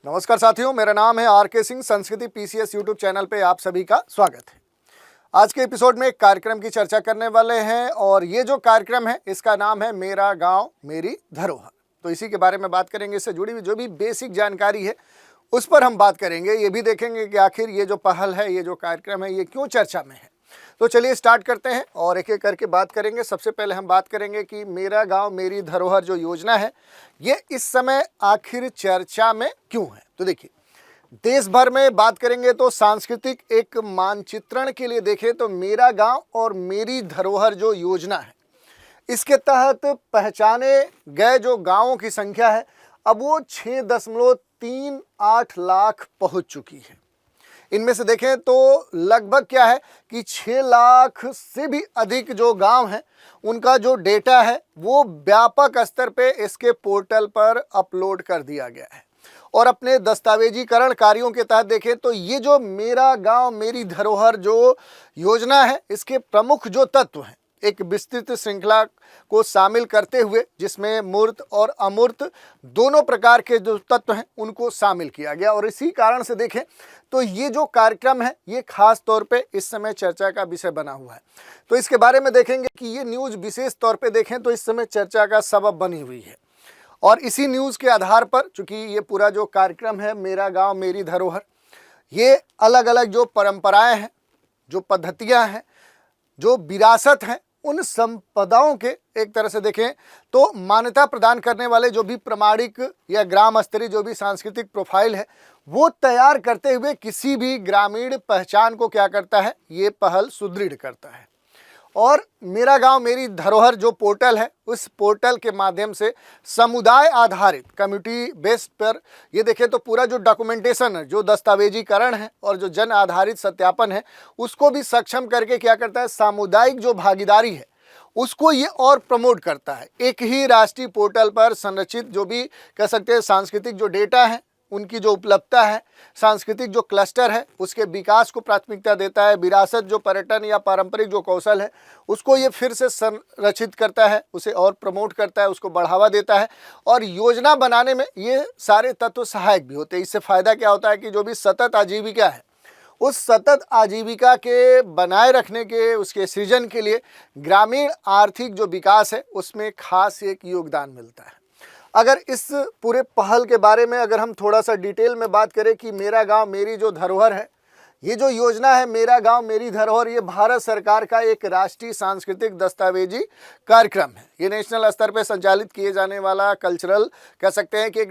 नमस्कार साथियों, मेरा नाम है आर.के. सिंह। संस्कृति पीसीएस यूट्यूब चैनल पे आप सभी का स्वागत है। आज के एपिसोड में एक कार्यक्रम की चर्चा करने वाले हैं और ये जो कार्यक्रम है इसका नाम है मेरा गांव मेरी धरोहर। तो इसी के बारे में बात करेंगे। इससे जुड़ी हुई जो भी बेसिक जानकारी है उस पर हम बात करेंगे। ये भी देखेंगे कि आखिर ये जो पहल है, ये जो कार्यक्रम है, ये क्यों चर्चा में है। तो चलिए स्टार्ट करते हैं और एक एक करके बात करेंगे। सबसे पहले हम बात करेंगे कि मेरा गांव मेरी धरोहर जो योजना है ये इस समय आखिर चर्चा में क्यों है। तो देखिए, देश भर में बात करेंगे तो सांस्कृतिक एक मानचित्रण के लिए देखें तो मेरा गांव और मेरी धरोहर जो योजना है इसके तहत पहचाने गए जो गांवों की संख्या है अब वो 6.38 लाख पहुंच चुकी है। इनमें से देखें तो लगभग क्या है कि 6 लाख से भी अधिक जो गांव हैं उनका जो डेटा है वो व्यापक स्तर पे इसके पोर्टल पर अपलोड कर दिया गया है। और अपने दस्तावेजीकरण कार्यों के तहत देखें तो ये जो मेरा गांव मेरी धरोहर जो योजना है इसके प्रमुख जो तत्व हैं एक विस्तृत श्रृंखला को शामिल करते हुए जिसमें मूर्त और अमूर्त दोनों प्रकार के जो तत्व हैं उनको शामिल किया गया। और इसी कारण से देखें तो ये जो कार्यक्रम है ये खास तौर पे इस समय चर्चा का विषय बना हुआ है। तो इसके बारे में देखेंगे कि ये न्यूज़ विशेष तौर पे देखें तो इस समय चर्चा का सबब बनी हुई है। और इसी न्यूज़ के आधार पर चूँकि ये पूरा जो कार्यक्रम है मेरा गाँव मेरी धरोहर, ये अलग अलग जो परंपराएँ हैं, जो पद्धतियाँ हैं, जो विरासत हैं, उन संपदाओं के एक तरह से देखें तो मान्यता प्रदान करने वाले जो भी प्रमाणिक या ग्राम स्तरीय जो भी सांस्कृतिक प्रोफाइल है वो तैयार करते हुए किसी भी ग्रामीण पहचान को क्या करता है, ये पहल सुदृढ़ करता है। और मेरा गांव मेरी धरोहर जो पोर्टल है उस पोर्टल के माध्यम से समुदाय आधारित कम्युनिटी बेस्ड पर ये देखें तो पूरा जो डॉक्यूमेंटेशन है, जो दस्तावेजीकरण है और जो जन आधारित सत्यापन है उसको भी सक्षम करके क्या करता है, सामुदायिक जो भागीदारी है उसको ये और प्रमोट करता है। एक ही राष्ट्रीय पोर्टल पर संरचित जो भी कह सकते हैं सांस्कृतिक जो डेटा है उनकी जो उपलब्धता है, सांस्कृतिक जो क्लस्टर है उसके विकास को प्राथमिकता देता है। विरासत जो पर्यटन या पारंपरिक जो कौशल है उसको ये फिर से संरक्षित करता है, उसे और प्रमोट करता है, उसको बढ़ावा देता है। और योजना बनाने में ये सारे तत्व सहायक भी होते हैं। इससे फ़ायदा क्या होता है कि जो भी सतत आजीविका है उस सतत आजीविका के बनाए रखने के उसके सृजन के लिए ग्रामीण आर्थिक जो विकास है उसमें खास एक योगदान मिलता है। अगर इस पूरे पहल के बारे में अगर हम थोड़ा सा डिटेल में बात करें कि मेरा गांव मेरी जो धरोहर है, ये जो योजना है मेरा गांव मेरी धरोहर, ये भारत सरकार का एक राष्ट्रीय सांस्कृतिक दस्तावेजी कार्यक्रम है। ये नेशनल स्तर पर संचालित किए जाने वाला कल्चरल कह सकते हैं कि एक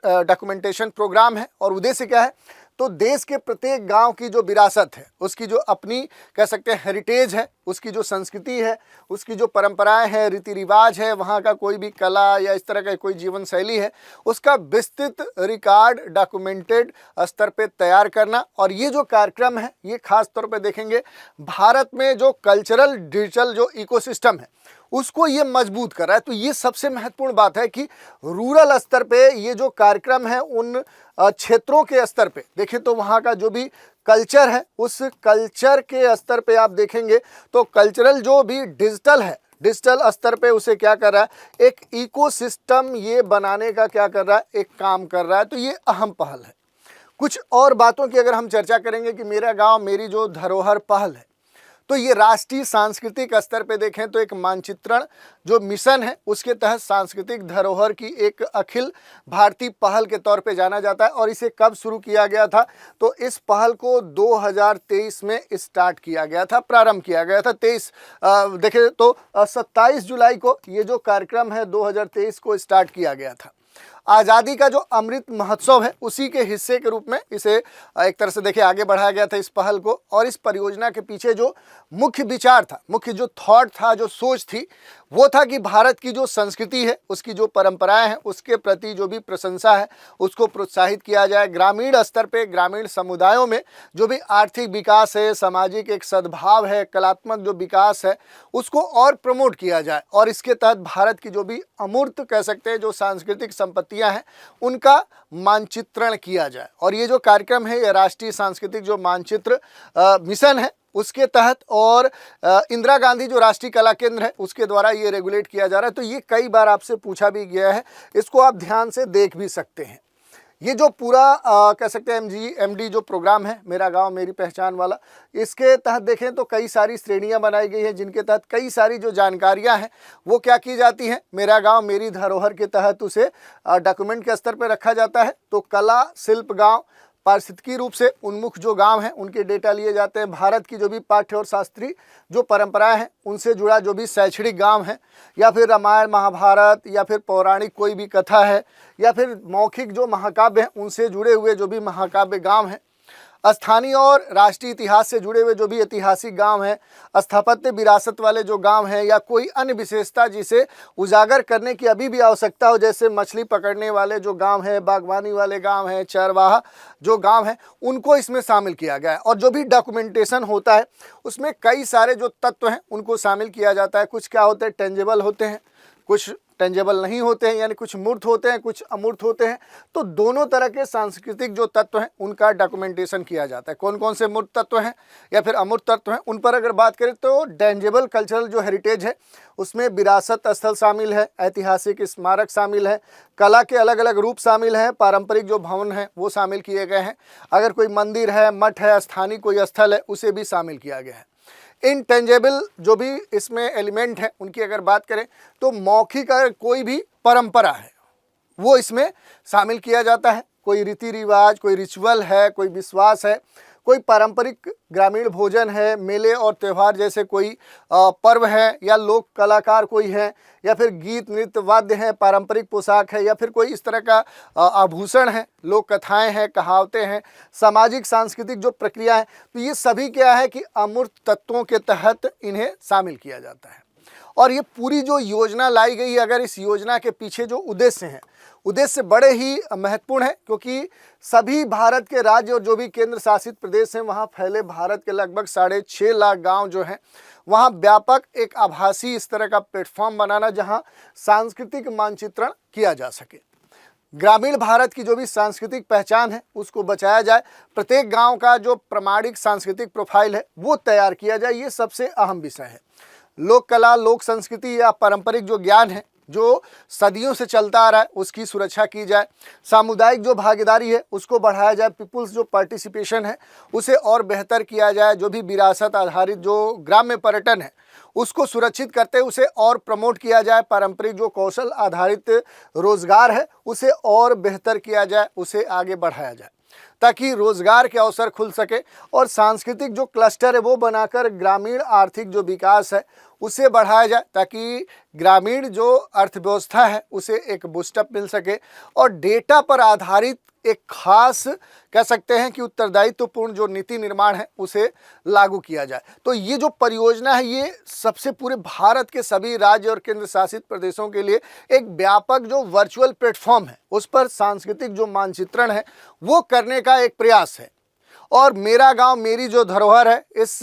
डॉक्यूमेंटेशन प्रोग्राम है। और उद्देश्य क्या है तो देश के प्रत्येक गांव की जो विरासत है उसकी जो अपनी कह सकते हैं हेरिटेज है, उसकी जो संस्कृति है, उसकी जो परंपराएं हैं, रीति रिवाज है, वहाँ का कोई भी कला या इस तरह का कोई जीवन शैली है उसका विस्तृत रिकॉर्ड डॉक्यूमेंटेड स्तर पे तैयार करना। और ये जो कार्यक्रम है ये खास तौर पे देखेंगे भारत में जो कल्चरल डिजिटल जो इकोसिस्टम है उसको ये मजबूत कर रहा है। तो ये सबसे महत्वपूर्ण बात है कि रूरल स्तर पे ये जो कार्यक्रम है उन क्षेत्रों के स्तर पे देखें तो वहाँ का जो भी कल्चर है उस कल्चर के स्तर पे आप देखेंगे तो कल्चरल जो भी डिजिटल है, डिजिटल स्तर पे उसे क्या कर रहा है, एक इकोसिस्टम ये बनाने का क्या कर रहा है, एक काम कर रहा है। तो ये अहम पहल है। कुछ और बातों की अगर हम चर्चा करेंगे कि मेरा गाँव मेरी जो धरोहर पहल है तो ये राष्ट्रीय सांस्कृतिक स्तर पे देखें तो एक मानचित्रण जो मिशन है उसके तहत सांस्कृतिक धरोहर की एक अखिल भारतीय पहल के तौर पे जाना जाता है। और इसे कब शुरू किया गया था तो इस पहल को 2023 में स्टार्ट किया गया था, प्रारंभ किया गया था। 23 देखें तो 27 जुलाई को ये जो कार्यक्रम है 2023 को स्टार्ट किया गया था। आज़ादी का जो अमृत महोत्सव है उसी के हिस्से के रूप में इसे एक तरह से देखिए आगे बढ़ाया गया था इस पहल को। और इस परियोजना के पीछे जो मुख्य विचार था, मुख्य जो थॉट था, जो सोच थी वो था कि भारत की जो संस्कृति है, उसकी जो परंपराएं हैं, उसके प्रति जो भी प्रशंसा है उसको प्रोत्साहित किया जाए। ग्रामीण स्तर पे ग्रामीण समुदायों में जो भी आर्थिक विकास है, सामाजिक एक सद्भाव है, कलात्मक जो विकास है उसको और प्रमोट किया जाए। और इसके तहत भारत की जो भी अमूर्त कह सकते हैं जो सांस्कृतिक संपत्तियां हैं उनका मानचित्रण किया जाए। और ये जो कार्यक्रम है ये राष्ट्रीय सांस्कृतिक जो मानचित्र मिशन है उसके तहत और इंदिरा गांधी जो राष्ट्रीय कला केंद्र है उसके द्वारा ये रेगुलेट किया जा रहा है। तो ये कई बार आपसे पूछा भी गया है, इसको आप ध्यान से देख भी सकते हैं। ये जो पूरा कह सकते हैं MGMD जो प्रोग्राम है, मेरा गांव मेरी पहचान वाला, इसके तहत देखें तो कई सारी श्रेणियां बनाई गई हैं, जिनके तहत कई सारी जो जानकारियां हैं वो क्या की जाती हैं, मेरा गांव मेरी धरोहर के तहत उसे डॉक्यूमेंट के स्तर पर रखा जाता है। तो कला, शिल्प गांव, पारिस्थितिकी रूप से उन्मुख जो गांव हैं उनके डेटा लिए जाते हैं। भारत की जो भी पाठ्य और शास्त्रीय जो परंपराएं हैं उनसे जुड़ा जो भी शैक्षणिक गांव है, या फिर रामायण महाभारत, या फिर पौराणिक कोई भी कथा है, या फिर मौखिक जो महाकाव्य हैं उनसे जुड़े हुए जो भी महाकाव्य गांव हैं, स्थानीय और राष्ट्रीय इतिहास से जुड़े हुए जो भी ऐतिहासिक गांव हैं, स्थापत्य विरासत वाले जो गांव हैं, या कोई अन्य विशेषता जिसे उजागर करने की अभी भी आवश्यकता हो, जैसे मछली पकड़ने वाले जो गांव हैं, बागवानी वाले गांव हैं, चरवाहा जो गांव हैं, उनको इसमें शामिल किया गया है। और जो भी डॉक्यूमेंटेशन होता है उसमें कई सारे जो तत्व हैं उनको शामिल किया जाता है। कुछ क्या होते हैं, टेंजेबल होते हैं, कुछ टेंजेबल नहीं होते हैं, यानी कुछ मूर्त होते हैं, कुछ अमूर्त होते हैं। तो दोनों तरह के सांस्कृतिक जो तत्व हैं उनका डॉक्यूमेंटेशन किया जाता है। कौन कौन से मूर्त तत्व हैं या फिर अमूर्त तत्व हैं, उन पर अगर बात करें तो टेंजेबल कल्चरल जो हेरिटेज है उसमें विरासत स्थल शामिल है, ऐतिहासिक स्मारक शामिल है, कला के अलग अलग रूप शामिल हैं, पारंपरिक जो भवन हैं वो शामिल किए गए हैं, अगर कोई मंदिर है, मठ है, स्थानीय कोई स्थल है उसे भी शामिल किया गया है। इनटेंजेबल जो भी इसमें एलिमेंट है उनकी अगर बात करें तो मौखिक अगर कोई भी परंपरा है वो इसमें शामिल किया जाता है। कोई रीति रिवाज, कोई रिचुअल है, कोई विश्वास है, कोई पारंपरिक ग्रामीण भोजन है, मेले और त्यौहार जैसे कोई पर्व है, या लोक कलाकार कोई है, या फिर गीत नृत्य वाद्य हैं, पारंपरिक पोशाक है, या फिर कोई इस तरह का आभूषण है, लोक कथाएं हैं, कहावतें हैं, सामाजिक सांस्कृतिक जो प्रक्रिया है। तो ये सभी क्या है कि अमूर्त तत्वों के तहत इन्हें शामिल किया जाता है। और ये पूरी जो योजना लाई गई है, अगर इस योजना के पीछे जो उद्देश्य हैं, उद्देश्य बड़े ही महत्वपूर्ण है, क्योंकि सभी भारत के राज्य और जो भी केंद्र शासित प्रदेश हैं वहाँ फैले भारत के लगभग 6.5 लाख गांव जो हैं वहाँ व्यापक एक आभासी इस तरह का प्लेटफॉर्म बनाना जहाँ सांस्कृतिक मानचित्रण किया जा सके, ग्रामीण भारत की जो भी सांस्कृतिक पहचान है उसको बचाया जाए, प्रत्येक गांव का जो प्रमाणिक सांस्कृतिक प्रोफाइल है वो तैयार किया जाए। ये सबसे अहम विषय है। लोक कला, लोक संस्कृति या पारंपरिक जो ज्ञान है जो सदियों से चलता आ रहा है उसकी सुरक्षा की जाए। सामुदायिक जो भागीदारी है उसको बढ़ाया जाए, पीपुल्स जो पार्टिसिपेशन है उसे और बेहतर किया जाए। जो भी विरासत आधारित जो ग्राम्य पर्यटन है उसको सुरक्षित करते उसे और प्रमोट किया जाए। पारंपरिक जो कौशल आधारित रोजगार है उसे और बेहतर किया जाए, उसे आगे बढ़ाया जाए ताकि रोजगार के अवसर खुल सके। और सांस्कृतिक जो क्लस्टर है वो बनाकर ग्रामीण आर्थिक जो विकास है उसे बढ़ाया जाए ताकि ग्रामीण जो अर्थव्यवस्था है उसे एक बूस्टअप मिल सके। और डेटा पर आधारित एक खास कह सकते हैं कि उत्तरदायित्वपूर्ण जो नीति निर्माण है उसे लागू किया जाए। तो ये जो परियोजना है ये सबसे पूरे भारत के सभी राज्य और केंद्र शासित प्रदेशों के लिए एक व्यापक जो वर्चुअल प्लेटफॉर्म है उस पर सांस्कृतिक जो मानचित्रण है वो करने का एक प्रयास है। और मेरा गांव मेरी जो धरोहर है इस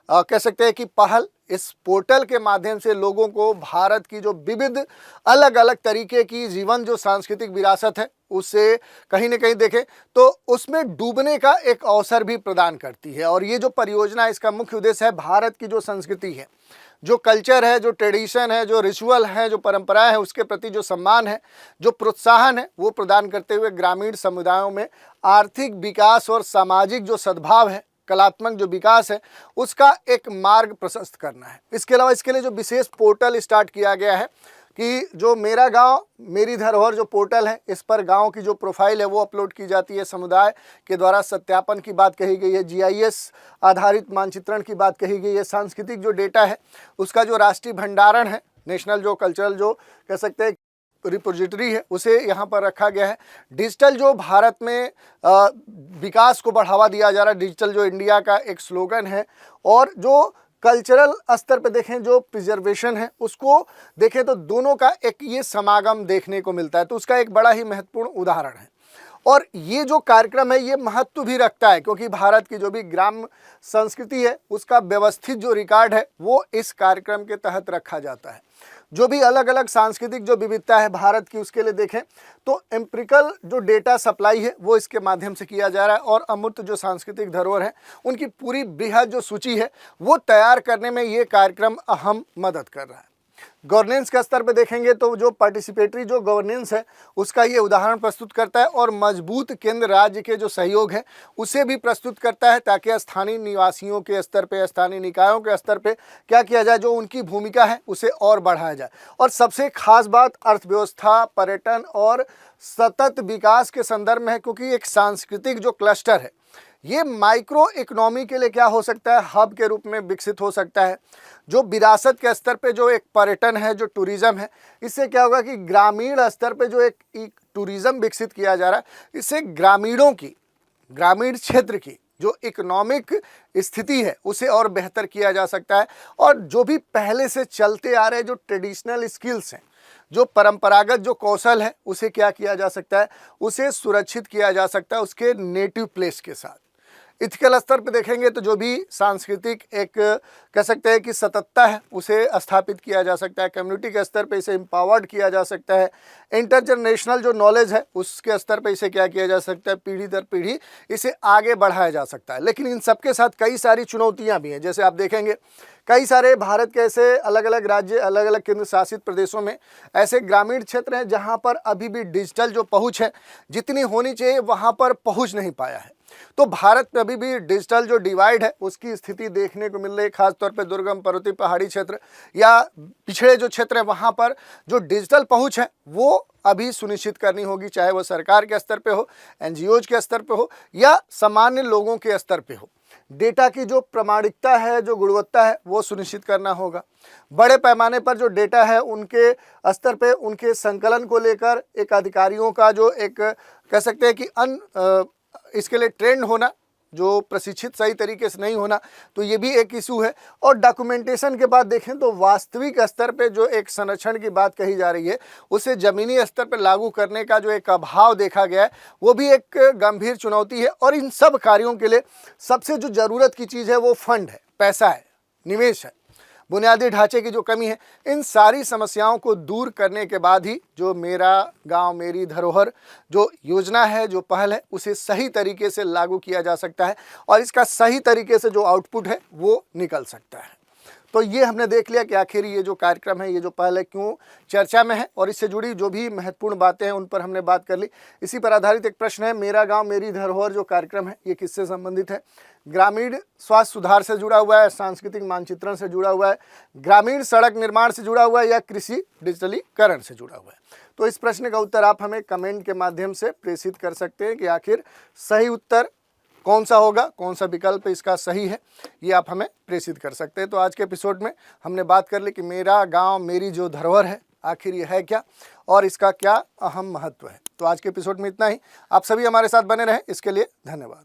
कह सकते हैं कि पहल, इस पोर्टल के माध्यम से लोगों को भारत की जो विविध अलग अलग तरीके की जीवन जो सांस्कृतिक विरासत है उसे कहीं ना कहीं देखें तो उसमें डूबने का एक अवसर भी प्रदान करती है। और ये जो परियोजना है इसका मुख्य उद्देश्य है भारत की जो संस्कृति है, जो कल्चर है, जो ट्रेडिशन है, जो रिचुअल है, जो परंपराएं है उसके प्रति जो सम्मान है, जो प्रोत्साहन है वो प्रदान करते हुए ग्रामीण समुदायों में आर्थिक विकास और सामाजिक जो सद्भाव है, कलात्मक जो विकास है उसका एक मार्ग प्रशस्त करना है। इसके अलावा इसके लिए जो विशेष पोर्टल स्टार्ट किया गया है कि जो मेरा गांव मेरी धरोहर जो पोर्टल है इस पर गांव की जो प्रोफाइल है वो अपलोड की जाती है, समुदाय के द्वारा सत्यापन की बात कही गई है, GIS आधारित मानचित्रण की बात कही गई है, सांस्कृतिक जो डेटा है उसका जो राष्ट्रीय भंडारण है, नेशनल जो कल्चरल जो कह सकते हैं रिपोजिटरी है उसे यहाँ पर रखा गया है। डिजिटल जो भारत में विकास को बढ़ावा दिया जा रहा है, डिजिटल जो इंडिया का एक स्लोगन है। और जो कल्चरल स्तर पे देखें जो प्रिजर्वेशन है उसको देखें तो दोनों का एक ये समागम देखने को मिलता है, तो उसका एक बड़ा ही महत्वपूर्ण उदाहरण है। और ये जो कार्यक्रम है ये महत्व भी रखता है क्योंकि भारत की जो भी ग्राम संस्कृति है उसका व्यवस्थित जो रिकॉर्ड है वो इस कार्यक्रम के तहत रखा जाता है। जो भी अलग अलग सांस्कृतिक जो विविधता है भारत की उसके लिए देखें तो एम्पिरिकल जो डेटा सप्लाई है वो इसके माध्यम से किया जा रहा है। और अमूर्त जो सांस्कृतिक धरोहर है उनकी पूरी बृहद जो सूची है वो तैयार करने में ये कार्यक्रम अहम मदद कर रहा है। गवर्नेंस के स्तर पे देखेंगे तो जो पार्टिसिपेटरी जो गवर्नेंस है उसका ये उदाहरण प्रस्तुत करता है और मजबूत केंद्र राज्य के जो सहयोग है उसे भी प्रस्तुत करता है, ताकि स्थानीय निवासियों के स्तर पे, स्थानीय निकायों के स्तर पे क्या किया जाए, जो उनकी भूमिका है उसे और बढ़ाया जाए। और सबसे खास बात अर्थव्यवस्था, पर्यटन और सतत विकास के संदर्भ में है, क्योंकि एक सांस्कृतिक जो क्लस्टर है ये माइक्रो इकोनॉमी के लिए क्या हो सकता है, हब के रूप में विकसित हो सकता है। जो विरासत के स्तर पे जो एक पर्यटन है, जो टूरिज्म है, इससे क्या होगा कि ग्रामीण स्तर पे जो एक टूरिज्म विकसित किया जा रहा है, इससे ग्रामीणों की, ग्रामीण क्षेत्र की जो इकोनॉमिक स्थिति है उसे और बेहतर किया जा सकता है। और जो भी पहले से चलते आ रहे जो ट्रेडिशनल स्किल्स हैं, जो परंपरागत जो कौशल है, उसे क्या किया जा सकता है, उसे सुरक्षित किया जा सकता है उसके नेटिव प्लेस के साथ। इथिकल स्तर पे देखेंगे तो जो भी सांस्कृतिक एक कह सकते हैं कि सततता है उसे स्थापित किया जा सकता है। कम्युनिटी के स्तर पे इसे एम्पावर्ड किया जा सकता है। इंटरजनरेशनल जो नॉलेज है उसके स्तर पे इसे क्या किया जा सकता है, पीढ़ी दर पीढ़ी इसे आगे बढ़ाया जा सकता है। लेकिन इन सबके साथ कई सारी चुनौतियाँ भी हैं। जैसे आप देखेंगे कई सारे भारत के ऐसे अलग अलग राज्य, अलग अलग केंद्र शासित प्रदेशों में ऐसे ग्रामीण क्षेत्र हैं जहाँ पर अभी भी डिजिटल जो पहुँच है जितनी होनी चाहिए वहाँ पर पहुँच नहीं पाया है। तो भारत में अभी भी डिजिटल जो डिवाइड है उसकी स्थिति देखने को मिल रही है। खासतौर पे दुर्गम पर्वतीय पहाड़ी क्षेत्र या पिछड़े जो क्षेत्र है वहाँ पर जो डिजिटल पहुँच है वो अभी सुनिश्चित करनी होगी, चाहे वो सरकार के स्तर पे हो, एनजीओज के स्तर पे हो या सामान्य लोगों के स्तर पे हो। डेटा की जो प्रामाणिकता है, जो गुणवत्ता है, वो सुनिश्चित करना होगा। बड़े पैमाने पर जो डेटा है उनके स्तर पे उनके संकलन को लेकर एक अधिकारियों का जो एक कह सकते हैं कि इसके लिए ट्रेंड होना, जो प्रशिक्षित सही तरीके से नहीं होना, तो ये भी एक इशू है। और डॉक्यूमेंटेशन के बाद देखें तो वास्तविक स्तर पे जो एक संरक्षण की बात कही जा रही है उसे ज़मीनी स्तर पर लागू करने का जो एक अभाव देखा गया है वो भी एक गंभीर चुनौती है। और इन सब कार्यों के लिए सबसे जो ज़रूरत की चीज़ है वो फंड है, पैसा है, निवेश है, बुनियादी ढांचे की जो कमी है। इन सारी समस्याओं को दूर करने के बाद ही जो मेरा गांव मेरी धरोहर जो योजना है, जो पहल है, उसे सही तरीके से लागू किया जा सकता है और इसका सही तरीके से जो आउटपुट है वो निकल सकता है। तो ये हमने देख लिया कि आखिर ये जो कार्यक्रम है, ये जो पहल है, क्यों चर्चा में है और इससे जुड़ी जो भी महत्वपूर्ण बातें हैं उन पर हमने बात कर ली। इसी पर आधारित एक प्रश्न है, मेरा गांव मेरी धरोहर जो कार्यक्रम है ये किससे संबंधित है? ग्रामीण स्वास्थ्य सुधार से जुड़ा हुआ है, सांस्कृतिक मानचित्रण से जुड़ा हुआ है, ग्रामीण सड़क निर्माण से जुड़ा हुआ है या कृषि डिजिटलीकरण से जुड़ा हुआ है? तो इस प्रश्न का उत्तर आप हमें कमेंट के माध्यम से प्रेषित कर सकते हैं कि आखिर सही उत्तर कौन सा होगा, कौन सा विकल्प इसका सही है, ये आप हमें प्रेषित कर सकते हैं। तो आज के एपिसोड में हमने बात कर ली कि मेरा गांव मेरी जो धरोहर है आखिर ये है क्या और इसका क्या अहम महत्व है। तो आज के एपिसोड में इतना ही। आप सभी हमारे साथ बने रहें, इसके लिए धन्यवाद।